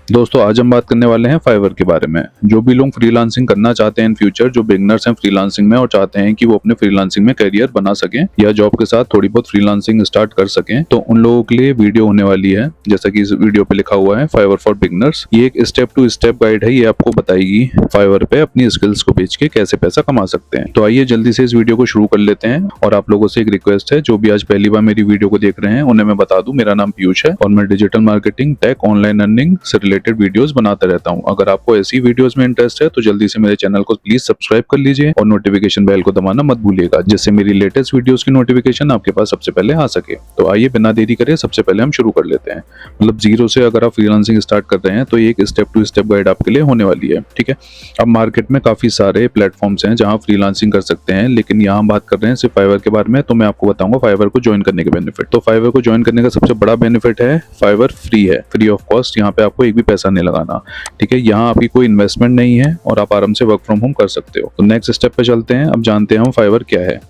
दोस्तों आज हम बात करने वाले हैं फाइवर के बारे में। जो भी लोग फ्रीलांसिंग करना चाहते हैं इन फ्यूचर, जो बिगनर्स हैं फ्रीलांसिंग में और चाहते हैं कि वो अपने फ्रीलांसिंग में करियर बना सकें या जॉब के साथ थोड़ी बहुत फ्रीलांसिंग स्टार्ट कर सकें, तो उन लोगों के लिए वीडियो होने वाली है। जैसा कि इस वीडियो पे लिखा हुआ है फाइवर फॉर बिगनर्स। ये एक स्टेप टू स्टेप गाइड है। ये आपको बताएगी फाइवर पे अपनी स्किल्स को बेच के कैसे पैसा कमा सकते हैं। तो आइए जल्दी से इस वीडियो को शुरू कर लेते हैं। और आप लोगों से एक रिक्वेस्ट है, जो भी आज पहली बार मेरी वीडियो को देख रहे हैं उन्हें मैं बता दूं, मेरा नाम पीयूष है और मैं digital marketing, tech, online earning से रिलेटेड वीडियोस बनाता रहता हूं। अगर आपको ऐसी वीडियोस में इंटरेस्ट है तो जल्दी से मेरे चैनल को प्लीज सब्सक्राइब कर लीजिए और नोटिफिकेशन बेल को दबाना मत भूलिएगा, जिससे मेरी लेटेस्ट वीडियोस की नोटिफिकेशन आपके पास सबसे पहले आ सके। तो आइए बिना देरी करे सबसे पहले हम शुरू कर लेते हैं। मतलब जीरो से अगर आप फ्रीलांसिंग स्टार्ट कर रहे हैं तो ये एक स्टेप टू स्टेप गाइड आपके लिए होने वाली है। ठीक है, अब मार्केट में काफी सारे प्लेटफॉर्म्स हैं जहां फ्रीलांसिंग कर सकते हैं, लेकिन यहाँ बात कर रहे हैं सिर्फ फाइवर के बारे में। तो मैं आपको बताऊंगा फाइवर को ज्वाइन करने के बेनिफिट। तो फाइवर को ज्वाइन करने का सबसे बड़ा बेनिफिट है, फाइवर फ्री है, फ्री ऑफ कॉस्ट। यहाँ पे आपको एक भी पैसा नहीं लगाना। ठीक है, यहाँ आपकी कोई इन्वेस्टमेंट नहीं है और आप आराम से वर्क फ्रॉम होम कर सकते हो। तो नेक्स्ट स्टेप पे चलते हैं। अब जानते हैं हम फाइवर क्या है।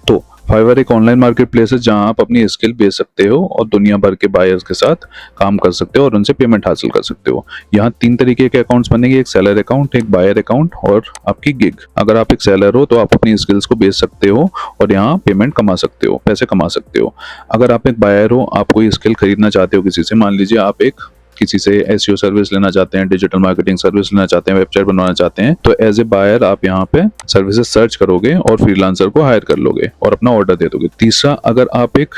तो फाइवर एक ऑनलाइन मार्केट प्लेस है जहां आप अपनी स्किल बेच सकते हो और दुनिया भर के बायर्स के साथ काम कर सकते हो और उनसे पेमेंट हासिल कर सकते हो। यहाँ 3 तरीके के अकाउंट्स बनेंगे, एक सेलर अकाउंट, एक बायर अकाउंट और आपकी गिग। अगर आप एक सेलर हो तो आप अपनी स्किल्स को बेच सकते हो और यहाँ पेमेंट कमा सकते हो, पैसे कमा सकते हो। अगर आप एक बायर हो, आप कोई स्किल खरीदना चाहते हो किसी से, मान लीजिए आप किसी से एसईओ सर्विस लेना चाहते हैं, डिजिटल मार्केटिंग सर्विस लेना चाहते हैं, वेबसाइट बनवाना चाहते हैं, तो एज ए बायर आप यहाँ पे सर्विसेज सर्च करोगे और फ्रीलांसर को हायर कर लोगे और अपना ऑर्डर दे दोगे। तीसरा, अगर आप एक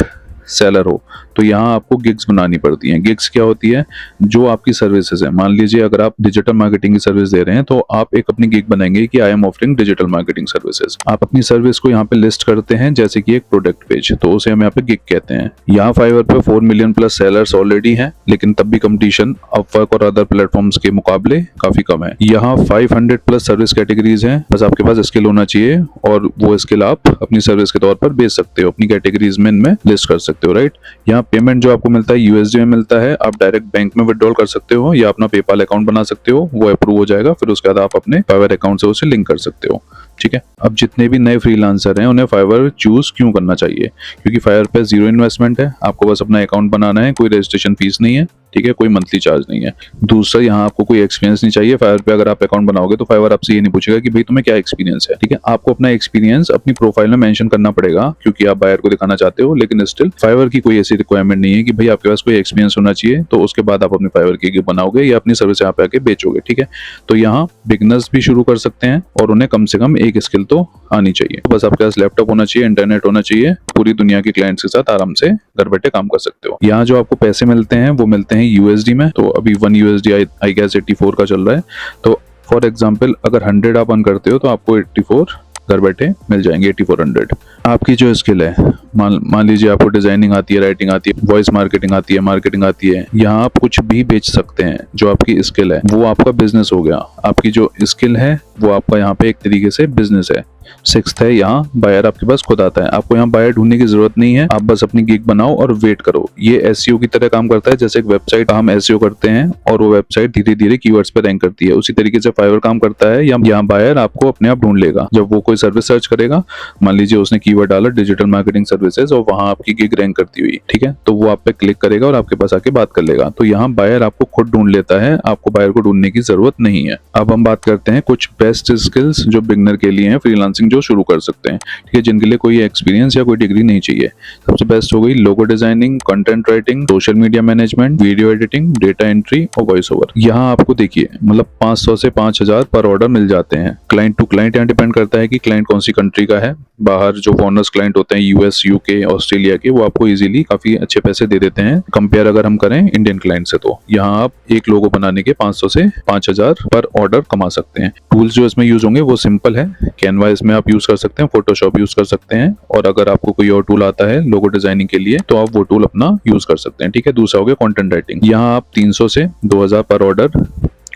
सेलर हो तो यहाँ आपको गिग्स बनानी पड़ती हैं। गिग्स क्या होती है? जो आपकी सर्विसेज है, मान लीजिए अगर आप डिजिटल मार्केटिंग की सर्विस दे रहे हैं तो आप एक अपनी गिग बनाएंगे कि I am offering digital marketing services. आप अपनी सर्विस को यहाँ पे लिस्ट करते हैं जैसे कि एक प्रोडक्ट पेज, तो उसे हम यहाँ पे गिग कहते हैं। यहाँ फाइवर पे 4 मिलियन प्लस सेलर्स ऑलरेडी हैं, लेकिन तब भी कंपटीशन अपवर्क और अदर प्लेटफॉर्म्स के मुकाबले काफी कम है। यहाँ 500 प्लस सर्विस कैटेगरीज हैं, बस आपके पास स्किल होना चाहिए और वो स्किल आप अपनी सर्विस के तौर पर बेच सकते हो, अपनी कैटेगरीज में इनमें लिस्ट कर सकते हो। राइट, यहाँ पेमेंट जो आपको मिलता है यूएसडी में मिलता है। आप डायरेक्ट बैंक में विड्रॉल कर सकते हो या अपना पेपाल अकाउंट बना सकते हो, वो अप्रूव हो जाएगा, फिर उसके बाद आप अपने फाइवर अकाउंट से उसे लिंक कर सकते हो। ठीक है, अब जितने भी नए फ्रीलांसर हैं उन्हें फाइवर चूज क्यों करना चाहिए? क्योंकि फाइवर पे जीरो इन्वेस्टमेंट है, आपको बस अपना अकाउंट बनाना है, कोई रजिस्ट्रेशन फीस नहीं है। ठीक है, कोई मंथली चार्ज नहीं है। दूसरा, यहाँ आपको कोई एक्सपीरियंस नहीं चाहिए। फाइवर पे अगर आप अकाउंट बनाओगे तो फाइवर आपसे ये नहीं पूछेगा कि भाई तुम्हें क्या एक्सपीरियंस है। ठीक है, आपको अपना एक्सपीरियंस अपनी प्रोफाइल में मेंशन करना पड़ेगा क्योंकि आप बायर को दिखाना चाहते हो, लेकिन स्टिल फाइवर की कोई ऐसी रिक्वायरमेंट नहीं है कि भाई आपके पास कोई एक्सपीरियंस होना चाहिए तो उसके बाद आप अपनी फाइवर की बनाओगे या अपनी सर्विस यहाँ पे आके बेचोगे। ठीक है, तो यहाँ बिगनर्स भी शुरू कर सकते हैं और उन्हें कम से कम एक स्किल तो आनी चाहिए। बस आपके पास लैपटॉप होना चाहिए, इंटरनेट होना चाहिए, पूरी दुनिया के क्लाइंट्स के साथ आराम से घर बैठे काम कर सकते हो। यहाँ जो आपको पैसे मिलते हैं वो मिलते हैं यूएसडी में। तो अभी 1 यूएसडी आई गेस 84 का चल रहा है। तो फॉर एग्जांपल अगर 100 आप अर्न करते हो तो आपको 84 घर बैठे मिल जाएंगे, 8400। आपकी जो स्किल है, मान लीजिए आपको डिजाइनिंग आती है, राइटिंग आती है, वॉइस मार्केटिंग आती है, मार्केटिंग आती है, यहाँ आप कुछ भी बेच सकते हैं। जो आपकी स्किल है वो आपका बिजनेस हो गया। आपकी जो स्किल है वो आपका यहाँ पे एक तरीके से बिजनेस है। 6th है, यहाँ बायर आपके पास खुद आता है। आपको यहाँ बायर ढूंढने की जरूरत नहीं है, आप बस अपनी गिग बनाओ और वेट करो। ये एसईओ की तरह काम करता है, जैसे एक वेबसाइट हम एसईओ करते हैं और वो वेबसाइट धीरे धीरे कीवर्ड्स पे रैंक करती है, उसी तरीके से फाइवर काम करता है। यहाँ बायर आपको अपने आप ढूंढ लेगा। जब वो कोई सर्विस सर्च करेगा, मान लीजिए उसने कीवर्ड डाला डिजिटल मार्केटिंग सर्विसेज और वहां आपकी गिग रैंक करती हुई, ठीक है, तो वो आप पे क्लिक करेगा और आपके पास आके बात कर लेगा। तो यहाँ बायर आपको खुद ढूंढ लेता है, आपको बायर को ढूंढने की जरूरत नहीं है। अब हम बात करते हैं कुछ बेस्ट स्किल्स जो बिगनर के लिए हैं, फ्रीलांसिंग जो शुरू कर सकते हैं। ठीक है, जिनके लिए कोई एक्सपीरियंस या कोई डिग्री नहीं चाहिए। सबसे बेस्ट हो गई logo designing, content writing, social media management, video editing, data entry और वॉइस ओवर। यहाँ आपको देखिए मतलब 500 से 5000 पर ऑर्डर मिल जाते हैं। क्लाइंट टू क्लाइंट यहाँ डिपेंड करता है कि क्लाइंट कौन सी कंट्री का है। बाहर जो फॉरेनर्स क्लाइंट होते हैं यूएस, यूके, ऑस्ट्रेलिया के, वो आपको इजीली काफी अच्छे पैसे दे देते हैं कंपेयर अगर हम करें इंडियन क्लाइंट से। तो यहाँ आप एक लोगो बनाने के 500 से 5000 पर ऑर्डर कमा सकते हैं। टूल्स जो इसमें यूज होंगे वो सिंपल है। कैनवा इसमें आप यूज कर सकते हैं, फोटोशॉप यूज कर सकते हैं, और अगर आपको कोई और टूल आता है लोगो डिजाइनिंग के लिए तो आप वो टूल अपना यूज कर सकते हैं। ठीक है, दूसरा हो गया कंटेंट राइटिंग। यहाँ आप 300 से 2000 पर ऑर्डर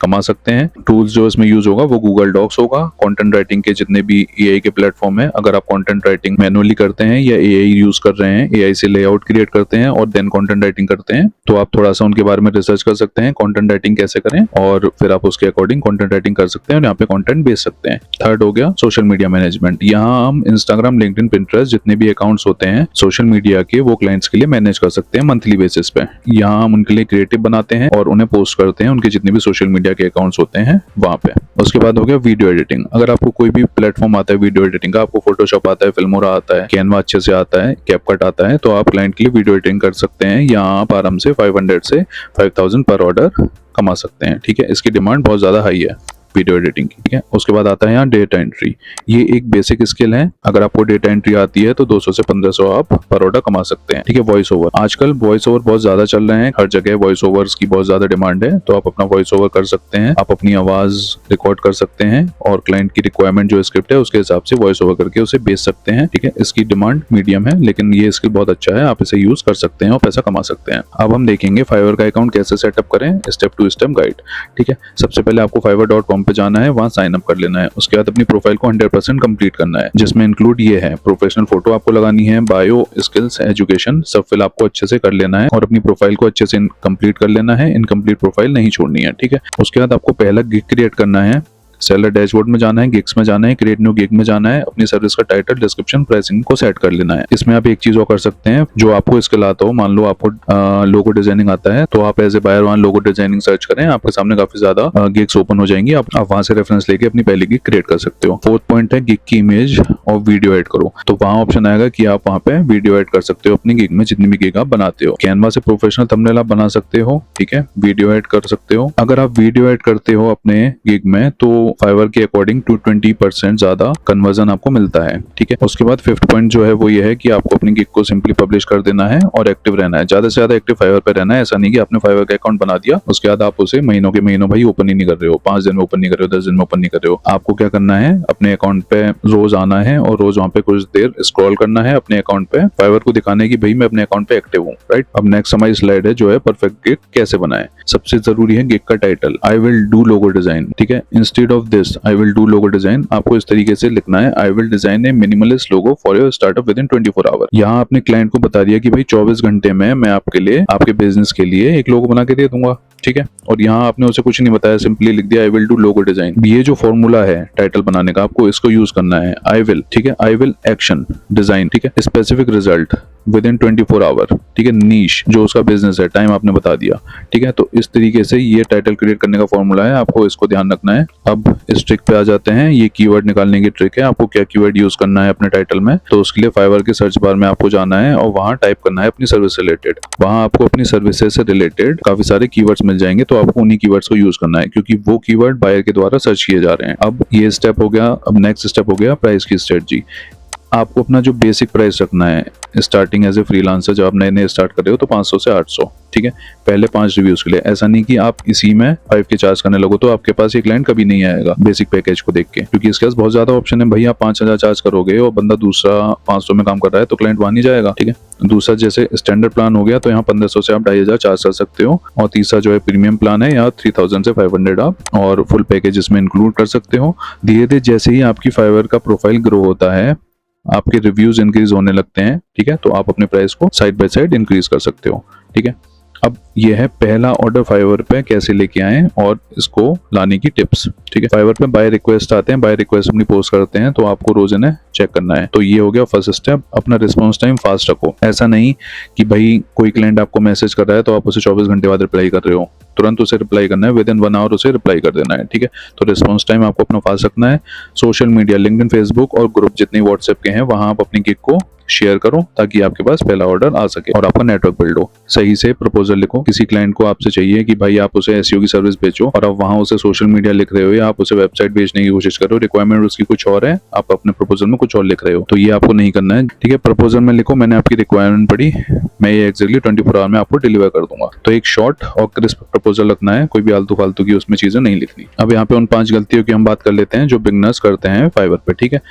कमा सकते हैं। टूल्स जो इसमें यूज होगा वो गूगल डॉक्स होगा। कंटेंट राइटिंग के जितने भी एआई के प्लेटफॉर्म है, अगर आप कंटेंट राइटिंग मैनुअली करते हैं या एआई यूज कर रहे हैं, एआई से लेआउट क्रिएट करते हैं और देन कंटेंट राइटिंग करते हैं, तो आप थोड़ा सा उनके बारे में रिसर्च कर सकते हैं, कंटेंट राइटिंग कैसे करें, और फिर आप उसके अकॉर्डिंग कंटेंट राइटिंग कर सकते हैं और यहाँ पे कंटेंट बेच सकते हैं। थर्ड हो गया सोशल मीडिया मैनेजमेंट। यहाँ हम इंस्टाग्राम, लिंक्डइन, पिंटरेस्ट जितने भी अकाउंट्स होते हैं सोशल मीडिया के, वो क्लाइंट्स के लिए मैनेज कर सकते हैं मंथली बेसिस पे। यहाँ हम उनके लिए क्रिएटिव बनाते हैं और उन्हें पोस्ट करते हैं उनके जितने भी सोशल मीडिया के अकाउंट्स होते हैं वहां पे। उसके बाद हो गया वीडियो एडिटिंग। अगर आपको कोई भी प्लेटफॉर्म आता है वीडियो एडिटिंग का, आपको फोटोशॉप आता है, फिल्मोरा आता है, कैनवा अच्छे से आता है, कैपकट आता है, तो आप क्लाइंट के लिए वीडियो एडिटिंग कर सकते हैं। यहाँ आप आराम से 500 से 5000 पर ऑर्डर कमा सकते हैं। ठीक है, इसकी डिमांड बहुत ज्यादा हाई है वीडियो एडिटिंग की। ठीक है, उसके बाद आता है यहाँ डेटा एंट्री। ये एक बेसिक स्किल है। अगर आपको डेटा एंट्री आती है तो 200 से 1500 आप पर ऑर्डर कमा सकते हैं। ठीक है, वॉइस ओवर। आजकल वॉइस ओवर बहुत ज्यादा चल रहे हैं, हर जगह वॉइस ओवर्स की बहुत ज्यादा डिमांड है, तो आप अपना वॉइस ओवर कर सकते हैं। आप अपनी आवाज रिकॉर्ड कर सकते हैं और क्लाइंट की रिक्वायरमेंट जो स्क्रिप्ट है उसके हिसाब से वॉइस ओवर करके उसे बेच सकते हैं। ठीक है, इसकी डिमांड मीडियम है, लेकिन ये स्किल बहुत अच्छा है, आप इसे यूज कर सकते हैं और पैसा कमा सकते हैं। अब हम देखेंगे फाइवर का अकाउंट कैसे सेटअप करें, स्टेप टू स्टेप गाइड। ठीक है, सबसे पहले आपको fiverr.com पे जाना है, वहां साइन अप कर लेना है। उसके बाद अपनी प्रोफाइल को 100% कंप्लीट करना है, जिसमें इंक्लूड ये है प्रोफेशनल फोटो आपको लगानी है, बायो, स्किल्स, एजुकेशन सब फिल आपको अच्छे से कर लेना है और अपनी प्रोफाइल को अच्छे से कंप्लीट कर लेना है। इनकम्प्लीट प्रोफाइल नहीं छोड़नी है। ठीक है, उसके बाद आपको पहला गिग क्रिएट करना है। सेलर डैशबोर्ड में जाना है, गिग्स में जाना है, क्रिएट न्यू गिग में जाना है, अपनी सर्विस का टाइटल, डिस्क्रिप्शन, प्राइसिंग को सेट कर लेना है। इसमें आप एक चीज और कर सकते हैं, जो आपको स्किल आता हो, मान लो आपको लोगो डिजाइनिंग आता है, तो आप एज ए बायर वहां लोगो डिजाइनिंग सर्च करें, आपके सामने काफी ज्यादा गिग्स ओपन हो जाएंगी। आप वहां से रेफरेंस लेके अपनी पहली गिग क्रिएट कर सकते हो। फोर्थ पॉइंट है गिग की इमेज और वीडियो एड करो, तो वहां ऑप्शन आएगा कि आप वहां पे वीडियो एड कर सकते हो अपनी गिग में, जितनी भी गिग आप बनाते हो। कैनवा से प्रोफेशनल थंबनेल आप बना सकते हो। ठीक है, वीडियो एड कर सकते हो। अगर आप वीडियो एड करते हो अपने गिग में तो फाइवर के अकॉर्डिंग 20% ज्यादा कन्वर्जन आपको मिलता है। ठीक है, उसके बाद फिफ्थ पॉइंट जो है वो ये है कि आपको अपनी गिग को सिंपली पब्लिश कर देना है और एक्टिव रहना है, ज्यादा से ज्यादा एक्टिव फाइवर पे रहना है। ऐसा नहीं कि आपने फाइवर का अकाउंट बना दिया उसके बाद आप उसे महीनों के महीनों भाई ओपन ही नहीं कर रहे हो, 5 दिन में ओपन नहीं कर रहे हो, 10 दिन में ओपन नहीं कर रहे हो। आपको क्या करना है, अपने अकाउंट पे रोज आना है और रोज वहां पे कुछ देर स्क्रॉल करना है अपने अकाउंट पे, फाइवर को दिखाने की भाई मैं अपने अकाउंट पे एक्टिव हूँ। राइट, अब नेक्स्ट हमारी स्लाइड है जो है परफेक्ट गिग कैसे बनाए। सबसे जरूरी है गिग का title, I will do logo design. ठीक है, instead of this I will do logo design आपको इस तरीके से लिखना है, I will design a minimalist logo for your startup within 24 hour. यहाँ आपने क्लाइंट को बता दिया कि भाई 24 घंटे में मैं आपके लिए, आपके बिजनेस के लिए एक लोगो बना के दे दूंगा। ठीक है, और यहाँ आपने उसे कुछ नहीं बताया, सिंपली लिख दिया आई विल डू लोगो डिजाइन। ये जो फॉर्मूला है टाइटल बनाने का आपको इसको यूज करना है। आई विल, ठीक है, आई विल एक्शन डिजाइन, ठीक है, specific result within 24 hour, ठीक है, नीश जो उसका बिजनेस है, टाइम आपने बता दिया। ठीक है, तो इस तरीके से ये टाइटल क्रिएट करने का फॉर्मूला है, आपको इसको ध्यान रखना है। अब इस ट्रिक पे आ जाते हैं, ये कीवर्ड निकालने की ट्रिक है। आपको क्या कीवर्ड यूज करना है अपने टाइटल में, तो उसके लिए फाइवर के सर्च बार में आपको जाना है और वहां टाइप करना है अपनी सर्विस रिलेटेड। वहां आपको अपनी सर्विसेज से रिलेटेड काफी सारे कीवर्ड्स मिल जाएंगे, तो आपको उन्हीं कीवर्ड्स को यूज करना है क्योंकि वो कीवर्ड बायर के द्वारा सर्च किए जा रहे हैं। अब ये स्टेप हो गया। अब नेक्स्ट स्टेप हो गया प्राइस की स्ट्रेटजी। आपको अपना जो बेसिक प्राइस रखना है स्टार्टिंग एज ए फ्रीलांसर, जब आप नए नए स्टार्ट कर रहे हो तो 500 से 800, ठीक है, पहले 5 रिव्यूज के लिए। ऐसा नहीं कि आप इसी में 5 के चार्ज करने लगो तो आपके पास ये क्लाइंट कभी नहीं आएगा बेसिक पैकेज को देख के, क्योंकि इसके पास बहुत ज्यादा ऑप्शन है। भाई आप 5000 चार्ज करोगे और बंदा दूसरा 500 में काम कर रहा है तो क्लाइंट वहां नहीं जाएगा। ठीक है, दूसरा जैसे स्टैंडर्ड प्लान हो गया तो यहाँ 1500 से आप 2500 चार्ज कर सकते हो, और तीसरा जो है प्रीमियम प्लान है, यहाँ 3000 से 500 आप और फुल पैकेज इसमें इंक्लूड कर सकते हो। धीरे धीरे जैसे ही आपकी फाइवर का प्रोफाइल ग्रो होता है, आपके रिव्यूज इंक्रीज होने लगते हैं, ठीक है, तो आप अपने प्राइस को साइड बाय साइड इंक्रीज कर सकते हो। ठीक है, अब ये है पहला ऑर्डर फाइवर पे कैसे लेके आए और इसको लाने की टिप्स। ठीक है, फाइवर पे बाय रिक्वेस्ट आते हैं, बाय रिक्वेस्ट अपनी पोस्ट करते हैं, तो आपको रोज इन्हें चेक करना है। तो ये हो गया फर्स्ट स्टेप। अपना रिस्पॉन्स टाइम फास्ट रखो। ऐसा नहीं कि भाई कोई क्लाइंट आपको मैसेज कर रहा है तो आप उसे 24 घंटे बाद रिप्लाई कर रहे हो, तुरंत उसे रिप्लाई करना है, विद इन 1 आवर उसे रिप्लाई कर देना है। ठीक है, तो रिस्पॉन्स टाइम आपको अपना फास्ट रखना है। सोशल मीडिया, लिंक्डइन, फेसबुक और ग्रुप जितने व्हाट्सएप के हैं वहां आप अपनी गिग को शेयर करो ताकि आपके पास पहला ऑर्डर आ सके और आपका नेटवर्क बिल्ड हो। सही से प्रपोजल लिखो। किसी क्लाइंट को आपसे चाहिए कि भाई आप उसे एसईओ की सर्विस बेचो और आप वहां उसे सोशल मीडिया लिख रहे हो या आप उसे वेबसाइट बेचने की कोशिश कर रहे हो, रिक्वायरमेंट उसकी कुछ और है, आप अपने प्रपोजल में कुछ और लिख रहे हो, तो ये आपको नहीं करना है। ठीक है, प्रपोजल में लिखो मैंने आपकी रिक्वायरमेंट पढ़ी, मैं ये एक्जैक्टली 24 आवर में आपको डिलीवर कर दूंगा। तो एक शॉर्ट और क्रिस्प प्रपोजल रखना है, कोई भी आलतू फालतू की उसमें चीजें नहीं लिखनी। अब यहाँ पे उन 5 गलतियों की हम बात कर लेते हैं जो बिगनर्स करते हैं फाइवर पे। ठीक है,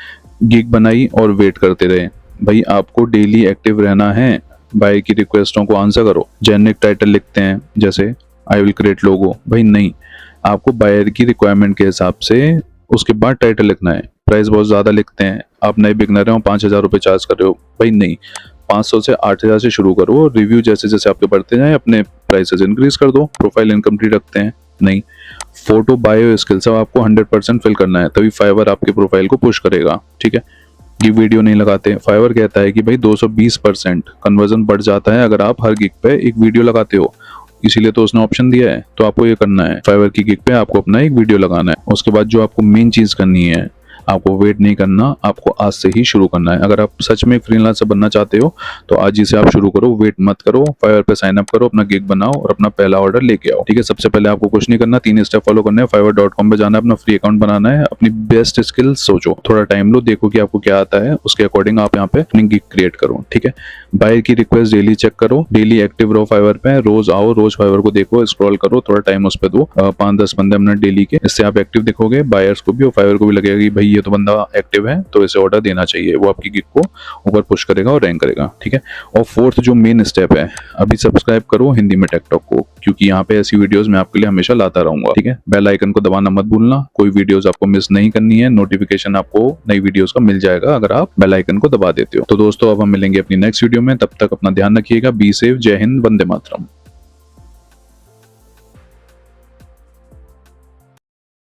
गिग बनाई और वेट करते रहे। भाई आपको डेली एक्टिव रहना है, बाय की रिक्वेस्टों को आंसर करो। जेनरिक टाइटल लिखते हैं जैसे आई विल क्रिएट लोगो, भाई नहीं, आपको बायर की रिक्वायरमेंट के हिसाब से उसके बाद टाइटल लिखना है। प्राइस बहुत ज़्यादा लिखते हैं, आप नए बिगनर हो 5,000 रुपये चार्ज कर रहे हो, भाई नहीं, 500 से 8,000 से शुरू करो। रिव्यू जैसे जैसे आपके बढ़ते जाए अपने प्राइसेस इंक्रीज कर दो। प्रोफाइल इनकम्प्लीट रखते हैं, नहीं। फोटो बायो स्किल सब आपको 100% फिल करना है, तभी फाइवर आपके प्रोफाइल को पुश करेगा, ठीक है। ये वीडियो नहीं लगाते, फाइवर कहता है कि भाई 220% कन्वर्जन बढ़ जाता है अगर आप हर गिग पे एक वीडियो लगाते हो, इसीलिए तो उसने ऑप्शन दिया है। तो आपको ये करना है, फाइवर की गिग पे आपको अपना एक वीडियो लगाना है। उसके बाद जो आपको मेन चीज करनी है, आपको वेट नहीं करना, आपको आज से ही शुरू करना है। अगर आप सच में फ्रीलांसर बनना चाहते हो तो आज ही से आप शुरू करो, वेट मत करो, फाइवर पे साइन अप करो, अपना गिग बनाओ और अपना पहला ऑर्डर लेके आओ, ठीक है। सबसे पहले आपको कुछ नहीं करना, 3 स्टेप फॉलो करने हैं। fiverr.com पे जाना है, अपना फ्री अकाउंट बनाना है, अपनी बेस्ट स्किल सोचो, थोड़ा टाइम लो, देखो कि आपको क्या आता है, उसके अकॉर्डिंग आप यहाँ पे अपनी गिग क्रिएट करो, ठीक है। बायर की रिक्वेस्ट डेली चेक करो, डेली एक्टिव रहो फाइवर पे, रोज आओ, रोज फाइवर को देखो, स्क्रॉल करो, थोड़ा टाइम उस पर दो, 5-10-15 मिनट डेली के। इससे आप एक्टिव दिखोगे, बायर्स को भी और फाइवर को भी लगेगा कि भाई ये तो बंदा एक्टिव है तो इसे ऑर्डर देना चाहिए। वो आपकी गिग को ऊपर पुश करेगा और रैंक करेगा, ठीक है। और फोर्थ जो मेन स्टेप है, अभी सब्सक्राइब करो हिंदी में टेकटॉक को, क्योंकि यहाँ पे ऐसी वीडियोस मैं आपके लिए हमेशा लाता रहूंगा, ठीक है। बेल आइकन को दबाना मत भूलना, कोई वीडियोस आपको मिस नहीं करनी है, नोटिफिकेशन आपको नई वीडियोस का मिल जाएगा अगर आप बेल आइकन को दबा देते हो। तो दोस्तों अब हम मिलेंगे अपनी नेक्स्ट वीडियो में, तब तक अपना ध्यान रखिएगा, बी सेफ, जय हिंद, वंदे मातरम।